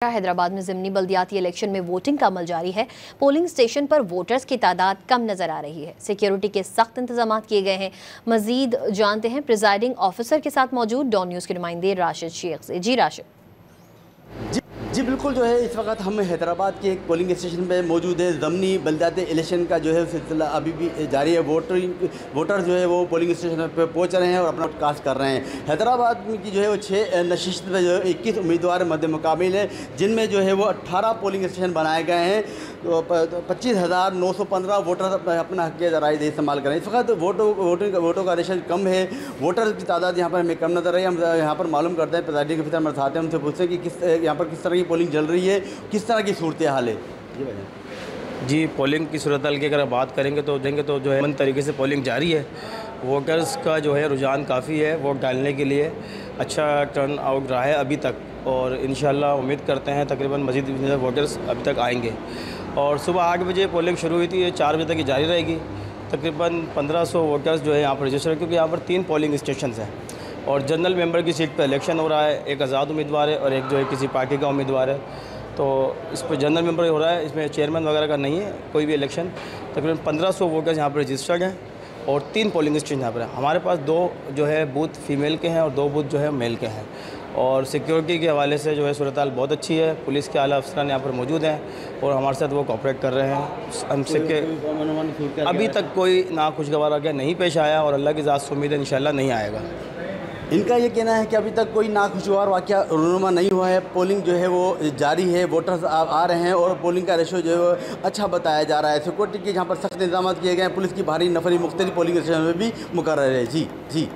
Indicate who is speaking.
Speaker 1: हैदराबाद में ज़िमनी बल्दियाती इलेक्शन में वोटिंग का अमल जारी है। पोलिंग स्टेशन पर वोटर्स की तादाद कम नजर आ रही है। सिक्योरिटी के सख्त इंतजाम किए गए हैं। मजीद जानते हैं प्रिजाइडिंग ऑफिसर के साथ मौजूद डॉन न्यूज़ के नुमाइंदे राशिद शेख से। जी राशिद।
Speaker 2: जी बिल्कुल, जो है इस वक्त हम हैदराबाद के एक पोलिंग स्टेशन पे मौजूद है। ज़मनी बल्दियाती इलेक्शन का जो है सिलसिला अभी भी जारी है। वोटर जो है वो पोलिंग स्टेशन पे पहुंच रहे हैं और अपना कास्ट कर रहे हैं। हैदराबाद की जो है वो 6 नशिस्त में जो है 21 उम्मीदवार मध्य मुकाबिल हैं, जिनमें जो है वो 18 पोलिंग स्टेशन बनाए गए हैं। तो 25,915 वोटर अपना हक़ राय इस्तेमाल करें। इस वक्त वोटों का रेशन कम है। वोटर की तादाद यहाँ पर हमें कम नजर आई। हम यहाँ पर मालूम करते हैं, प्रिजाइडिंग ऑफिसर हमारे साथ हैं, उनसे पूछते हैं कि यहाँ पर किस तरह की पोलिंग चल रही है, किस तरह की सूरत हाल है।
Speaker 3: जी, पोलिंग की सूरत हाल की अगर बात करेंगे तो जो है अमन तरीके से पोलिंग जारी है। वोटर्स का जो है रुझान काफ़ी है। वोट डालने के लिए अच्छा टर्न आउट रहा है अभी तक, और इंशाल्लाह उम्मीद करते हैं तकरीबन मज़ीद वोटर्स अभी तक आएंगे। और सुबह 8 बजे पोलिंग शुरू हुई थी, ये 4 बजे तक ही जारी रहेगी। तकरीबन 1500 वोटर्स जो है यहाँ पर रजिस्टर है, क्योंकि यहाँ पर 3 पोलिंग स्टेशन हैं और जनरल मेंबर की सीट पर इलेक्शन हो रहा है। एक आज़ाद उम्मीदवार है और एक जो है किसी पार्टी का उम्मीदवार है। तो इस पर जनरल मेंबर हो रहा है, इसमें चेयरमैन वगैरह का नहीं है कोई भी इलेक्शन। तकरीबन 1500 वोटर्स यहाँ पर रजिस्टर्ड हैं और 3 पोलिंग स्टेशन यहाँ पर है। हमारे पास 2 जो है बूथ फीमेल के हैं और 2 बूथ जो है मेल के हैं। और सिक्योरिटी के हवाले से जो है सूरत हाल बहुत अच्छी है। पुलिस के आला अफसरान यहाँ पर मौजूद हैं और हमारे साथ वो कोऑपरेट कर रहे हैं। हमसे के अभी तक कोई नाखुशगवार वाक़या नहीं पेश आया और अल्लाह की ज़ात से उम्मीद है इंशाल्लाह नहीं आएगा।
Speaker 2: इनका ये कहना है कि अभी तक कोई नाखुशगवार वाक़या रूनुमा नहीं हुआ है। पोलिंग जो है वो जारी है, वोटर्स आ रहे हैं और पोलिंग का रेशो जो है वो अच्छा बताया जा रहा है। सिक्योरिटी के यहाँ पर सख्त इंतजाम किए गए हैं। पुलिस की भारी नफरी मुख्तलिफ पोलिंग स्टेशन में भी मुकर्रर है। जी।